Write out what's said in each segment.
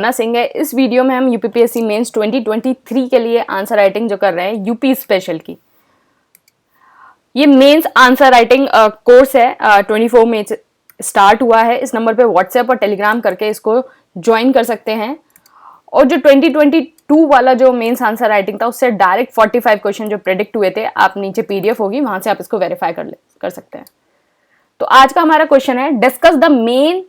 ना सिंह है। इस वीडियो में हम यूपीपीएससी मेंस 2023 के लिए आंसर राइटिंग जो कर रहे हैं यूपी स्पेशल की। ये मेंस आंसर राइटिंग कोर्स है, 24 में स्टार्ट हुआ है। इस नंबर पे व्हाट्सएप और टेलीग्राम करके इसको ज्वाइन कर सकते हैं। और जो 2022 वाला जो मेंस आंसर राइटिंग था उससे डायरेक्ट 45 क्वेश्चन जो प्रेडिक्ट हुए थे, आप नीचे पीडीएफ होगी, वहां से आप इसको वेरीफाई कर सकते हैं। तो आज का हमारा क्वेश्चन है, discuss the main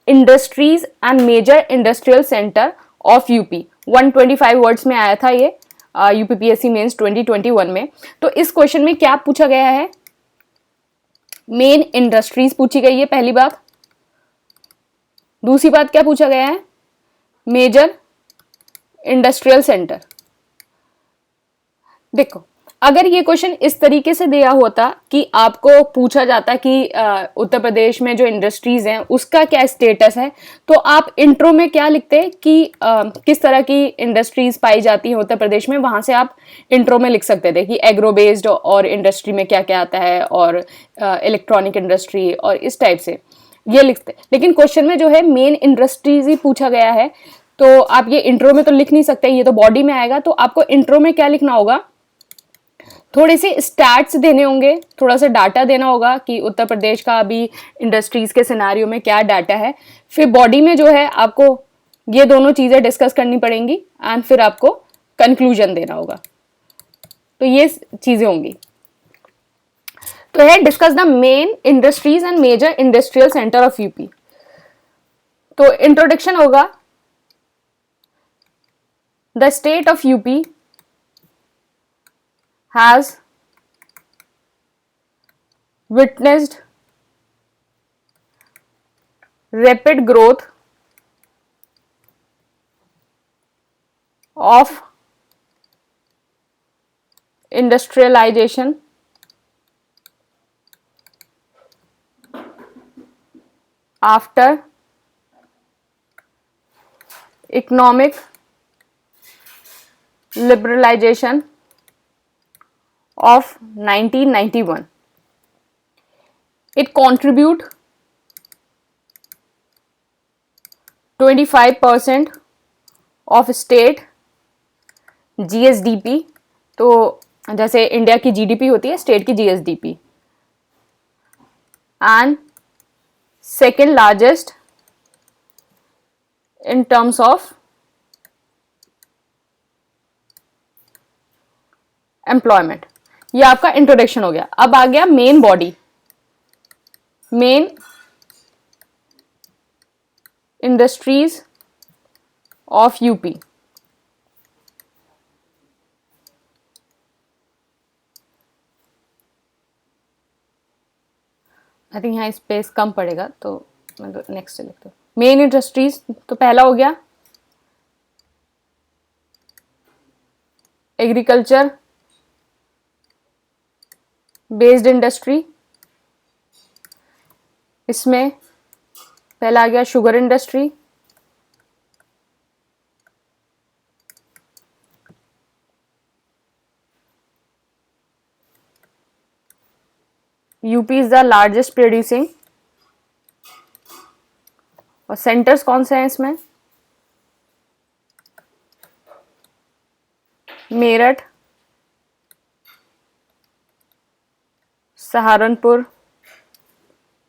industries and major industrial centre of UP. 125 words में आया था ये यूपीपीएससी मेंस 2021 में। तो इस क्वेश्चन में क्या पूछा गया है, मेन इंडस्ट्रीज पूछी गई है पहली बात। दूसरी बात क्या पूछा गया है, मेजर इंडस्ट्रियल सेंटर। देखो, अगर ये क्वेश्चन इस तरीके से दिया होता कि आपको पूछा जाता कि उत्तर प्रदेश में जो इंडस्ट्रीज हैं उसका क्या स्टेटस है, तो आप इंट्रो में क्या लिखते कि किस तरह की इंडस्ट्रीज पाई जाती हैं उत्तर प्रदेश में, वहां से आप इंट्रो में लिख सकते थे कि एग्रो बेस्ड और इंडस्ट्री में क्या क्या आता है, और इलेक्ट्रॉनिक इंडस्ट्री और इस टाइप से ये लिखते। लेकिन क्वेश्चन में जो है मेन इंडस्ट्रीज ही पूछा गया है, तो आप ये इंट्रो में तो लिख नहीं सकते, ये तो बॉडी में आएगा। तो आपको इंट्रो में क्या लिखना होगा, थोड़े से स्टैट्स देने होंगे, थोड़ा सा डाटा देना होगा कि उत्तर प्रदेश का अभी इंडस्ट्रीज के सिनारियो में क्या डाटा है। फिर बॉडी में जो है आपको ये दोनों चीजें डिस्कस करनी पड़ेंगी एंड फिर आपको कंक्लूजन देना होगा। तो ये चीजें होंगी। तो है discuss the main industries and major industrial centre of UP. तो इंट्रोडक्शन होगा, the state of UP has witnessed rapid growth of industrialization after economic liberalization of 1991. It contribute 25% of state GSDP। तो जैसे इंडिया की GDP होती है, state की GSDP. And second largest in terms of employment. ये आपका introduction हो गया। अब आ गया main body, main industries of UP. I think यहाँ स्पेस कम पड़ेगा, तो मैं तो नेक्स्ट लिखता हूँ। मेन इंडस्ट्रीज तो पहला हो गया एग्रीकल्चर बेस्ड इंडस्ट्री। इसमें पहला आ गया sugar industry, UP is the largest producing. और सेंटर्स कौन से हैं इसमें, मेरठ, सहारनपुर।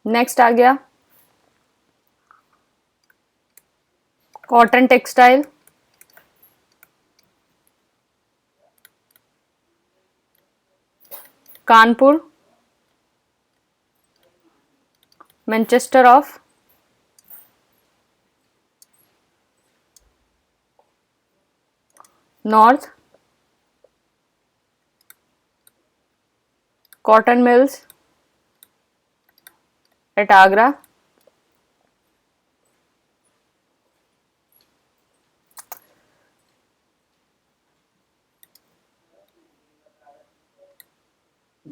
नेक्स्ट आ गया cotton textile, Kanpur, Manchester of north, cotton mills at Agra,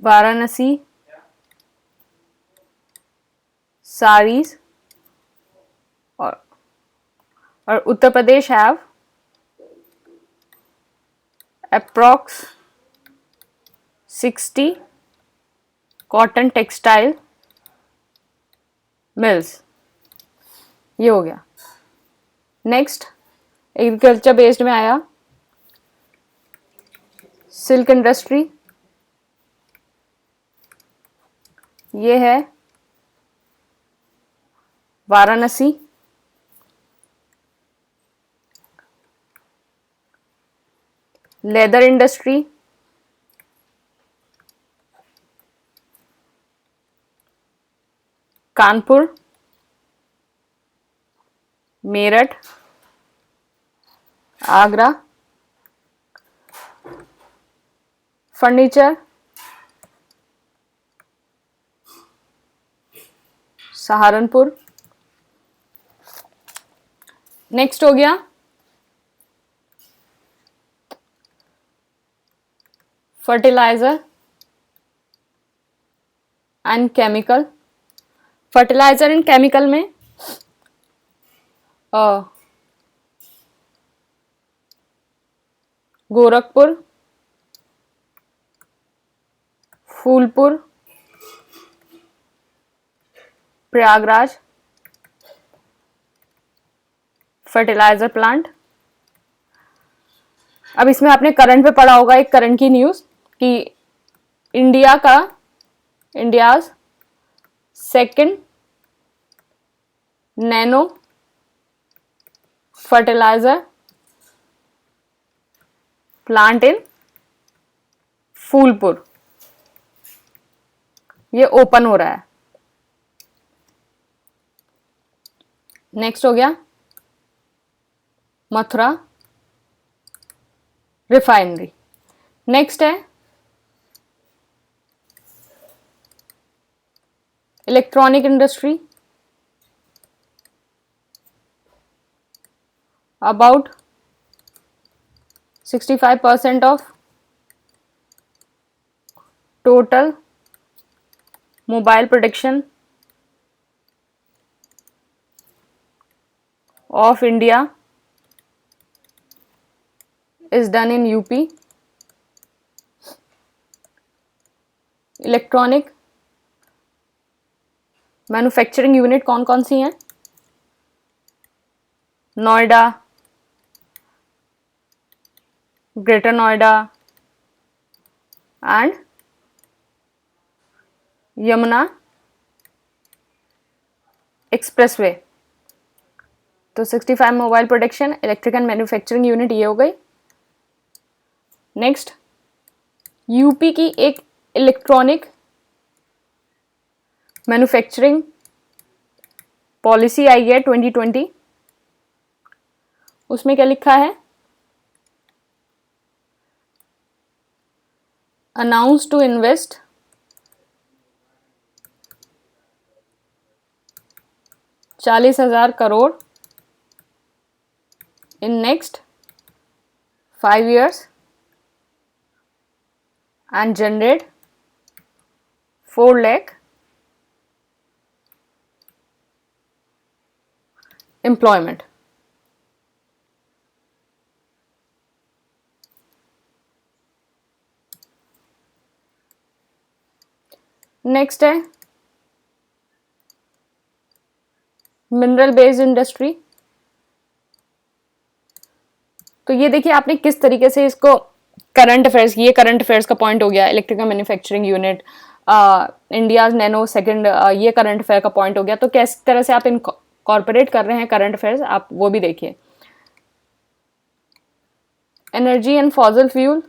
Varanasi, saris. और Uttar Pradesh have approx 60 cotton textile mills. ये हो गया। नेक्स्ट एग्रीकल्चर बेस्ड में आया सिल्क इंडस्ट्री, ये है Varanasi. Leather industry, Kanpur, Meerut, Agra. Furniture, Saharanpur. Next हो गया fertiliser and chemical. Fertiliser and chemical में गोरखपुर, फूलपुर, प्रयागराज फर्टिलाइजर प्लांट। अब इसमें आपने करंट पे पढ़ा होगा, एक करंट की न्यूज कि India's second nano fertiliser plant in Phulpur, ये ओपन हो रहा है। नेक्स्ट हो गया मथुरा रिफाइनरी। नेक्स्ट है electronic industry, about 65% of total mobile production of India is done in UP. Electronic manufacturing unit कौन कौन सी हैं? Noida, greater Noida and Yamuna expressway. तो 65 mobile production, electric and manufacturing unit ये हो गई। नेक्स्ट यूपी की एक इलेक्ट्रॉनिक मैन्युफैक्चरिंग पॉलिसी आई है 2020, उसमें क्या लिखा है? Announce to invest 40,000 crore in next 5 years and generate 4 lakh employment. Next है मिनरल बेस्ड इंडस्ट्री। तो ये देखिए आपने किस तरीके से इसको करंट अफेयर्स, ये करंट अफेयर्स का पॉइंट हो गया। Electrical manufacturing unit, India's nano second, ये करंट अफेयर का पॉइंट हो गया। तो किस तरह से आप इनकॉर्पोरेट कर रहे हैं करंट अफेयर्स, आप वो भी देखिए। Energy and fossil fuel,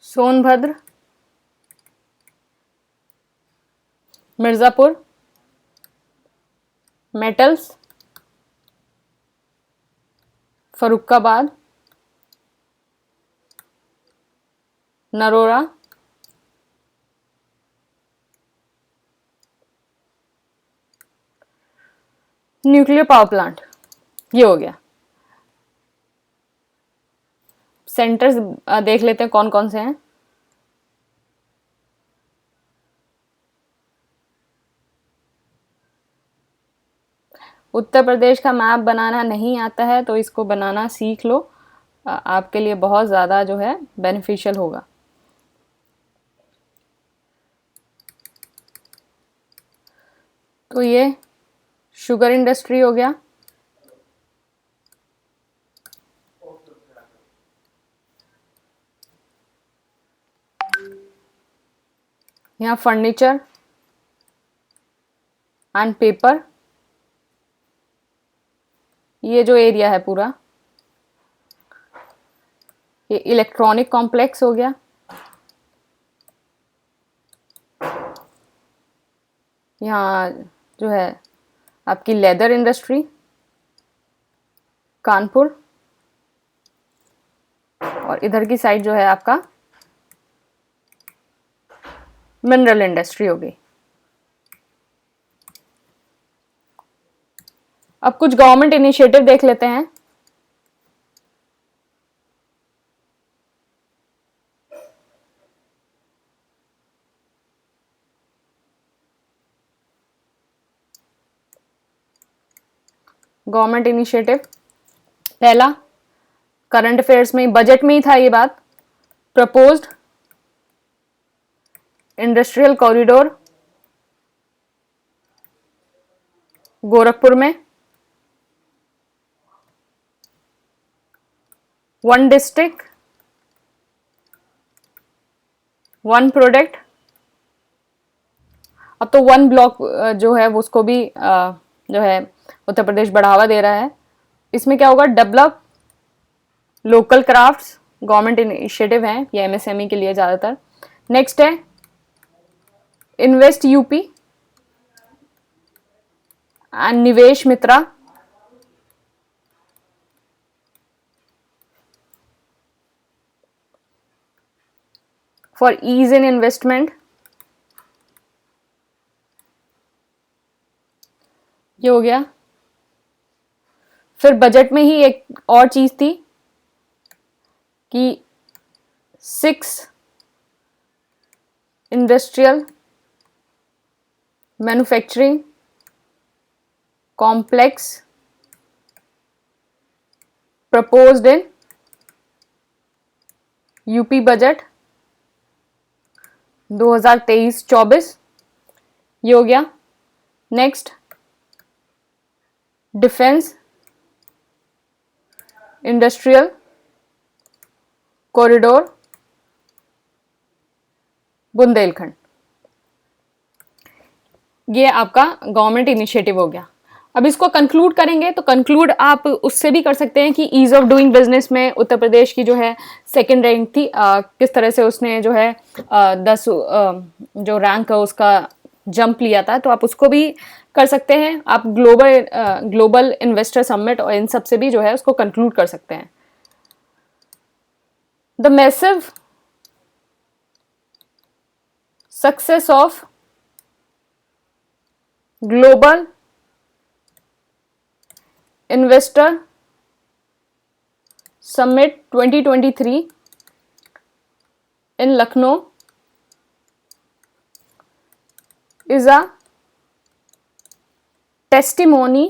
Sonbhadra, Mirzapur, metals, Farrukhabad, Narora, nuclear power plant, ये हो गया। सेंटर्स देख लेते हैं कौन कौन से हैं। उत्तर प्रदेश का मैप बनाना नहीं आता है तो इसको बनाना सीख लो, आपके लिए बहुत ज़्यादा जो है बेनिफिशियल होगा। तो ये शुगर इंडस्ट्री हो गया, यहाँ फर्नीचर एंड पेपर, ये जो एरिया है पूरा, ये इलेक्ट्रॉनिक कॉम्प्लेक्स हो गया, यहाँ जो है आपकी लेदर इंडस्ट्री कानपुर, और इधर की साइड जो है आपका मिनरल इंडस्ट्री हो गई। अब कुछ गवर्नमेंट इनिशिएटिव देख लेते हैं। गवर्नमेंट इनिशिएटिव पहला, करंट अफेयर्स में, बजट में ही था ये बात, प्रपोज्ड इंडस्ट्रियल कॉरिडोर गोरखपुर में, वन डिस्ट्रिक्ट वन प्रोडक्ट। अब तो वन ब्लॉक जो है उसको भी जो है उत्तर प्रदेश बढ़ावा दे रहा है। इसमें क्या होगा, develop local crafts, government initiative है ये एमएसएमई के लिए ज़्यादातर। नेक्स्ट है इन्वेस्ट यूपी एंड निवेश मित्रा, फॉर ईज इन इन्वेस्टमेंट, ये हो गया। फिर बजट में ही एक और चीज थी कि 6 industrial manufacturing complex proposed in UP budget 2023-24, ये हो गया। Next defence industrial corridor Bundelkhand, ये आपका गवर्नमेंट इनिशिएटिव हो गया। अब इसको कंक्लूड करेंगे तो कंक्लूड आप उससे भी कर सकते हैं कि ईज ऑफ डूइंग बिजनेस में उत्तर प्रदेश की जो है सेकंड रैंक थी, किस तरह से उसने जो है 10 जो रैंक है उसका जंप लिया था, तो आप उसको भी कर सकते हैं। आप ग्लोबल इन्वेस्टर समिट और इन सब से भी जो है उसको कंक्लूड कर सकते हैं। The massive success of global investor summit 2023 in Lucknow is a testimony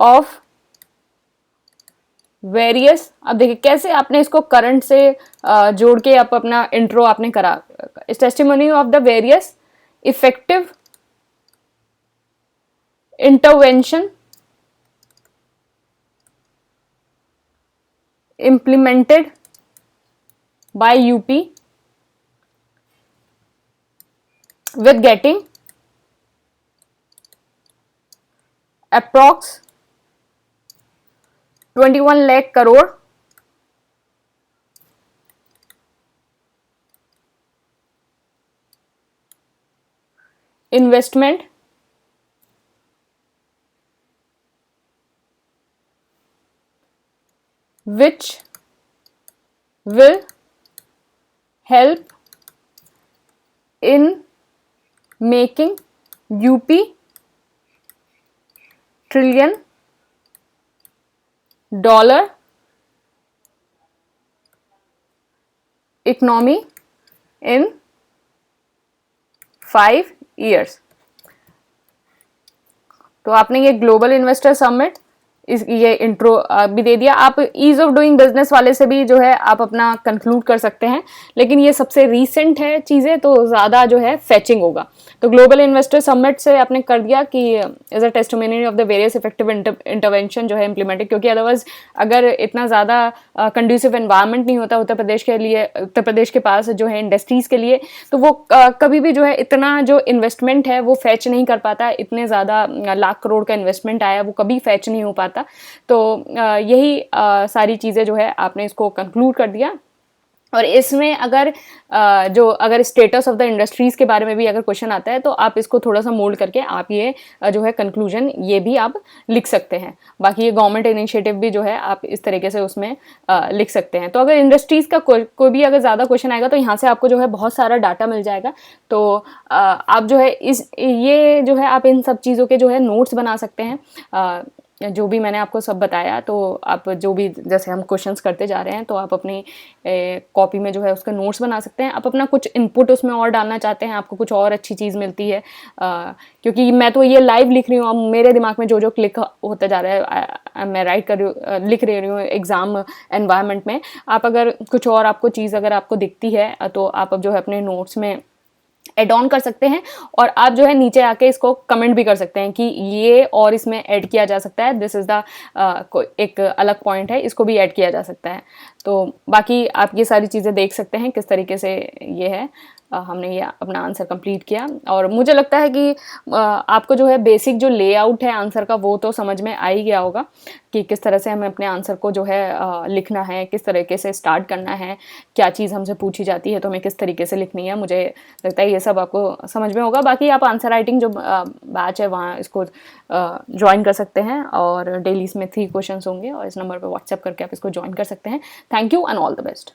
of various. अब देखिए कैसे आपने इसको करंट से जोड़ के आप अपना इंट्रो आपने करा। इस testimony of the various effective intervention implemented by UP with getting approx 21 lakh crore investment which will help in making UP trillion dollar economy in 5 years। तो आपने ये ग्लोबल इन्वेस्टर समिट ये इंट्रो भी दे दिया। आप ईज ऑफ डूइंग बिजनेस वाले से भी जो है आप अपना कंक्लूड कर सकते हैं, लेकिन ये सबसे रीसेंट है चीज़ें, तो ज़्यादा जो है फेचिंग होगा। तो ग्लोबल इन्वेस्टर समिट से आपने कर दिया कि as a testimony of the various effective intervention जो है इम्प्लीमेंटेड, क्योंकि अदरवाइज अगर इतना ज़्यादा कंड्यूसिव एनवायरनमेंट नहीं होता उत्तर प्रदेश के लिए, उत्तर प्रदेश के पास जो है इंडस्ट्रीज़ के लिए, तो वो कभी भी जो है इतना जो इन्वेस्टमेंट है वो फैच नहीं कर पाता। इतने ज़्यादा लाख करोड़ का इन्वेस्टमेंट आया वो कभी फैच नहीं हो पाता। तो यही सारी चीज़ें जो है आपने इसको कंक्लूड कर दिया। और इसमें अगर स्टेटस ऑफ द इंडस्ट्रीज़ के बारे में भी अगर क्वेश्चन आता है तो आप इसको थोड़ा सा मोल्ड करके आप ये जो है कंक्लूजन ये भी आप लिख सकते हैं। बाकी ये गवर्नमेंट इनिशिएटिव भी जो है आप इस तरीके से उसमें लिख सकते हैं। तो अगर इंडस्ट्रीज़ का कोई भी अगर ज़्यादा क्वेश्चन आएगा तो यहाँ से आपको जो है बहुत सारा डाटा मिल जाएगा। तो आप जो है ये जो है आप इन सब चीज़ों के जो है नोट्स बना सकते हैं। जो भी मैंने आपको सब बताया, तो आप जो भी जैसे हम क्वेश्चंस करते जा रहे हैं तो आप अपनी कॉपी में जो है उसका नोट्स बना सकते हैं। आप अपना कुछ इनपुट उसमें और डालना चाहते हैं, आपको कुछ और अच्छी चीज़ मिलती है, क्योंकि मैं तो ये लाइव लिख रही हूँ, अब मेरे दिमाग में जो जो क्लिक होता जा रहा है मैं राइट कर रही हूँ, लिख रही हूँ एग्ज़ाम एनवायरनमेंट में। आप अगर कुछ और आपको चीज़ अगर आपको दिखती है तो आप अब जो है अपने नोट्स में एड ऑन कर सकते हैं, और आप जो है नीचे आके इसको कमेंट भी कर सकते हैं कि ये और इसमें ऐड किया जा सकता है, दिस इज़ द एक अलग पॉइंट है, इसको भी ऐड किया जा सकता है। तो बाकी आप ये सारी चीज़ें देख सकते हैं किस तरीके से ये है। हमने ये अपना आंसर कंप्लीट किया, और मुझे लगता है कि आपको जो है बेसिक जो लेआउट है आंसर का वो तो समझ में आ ही गया होगा कि किस तरह से हमें अपने आंसर को जो है लिखना है, किस तरीके से स्टार्ट करना है, क्या चीज़ हमसे पूछी जाती है तो हमें किस तरीके से लिखनी है। मुझे लगता है ये सब आपको समझ में होगा। बाकी आप आंसर राइटिंग जो बैच है वहाँ इसको ज्वाइन कर सकते हैं, और डेली इसमें 3 क्वेश्चन होंगे, और इस नंबर पर व्हाट्सएप करके आप इसको ज्वाइन कर सकते हैं। Thank you and all the best.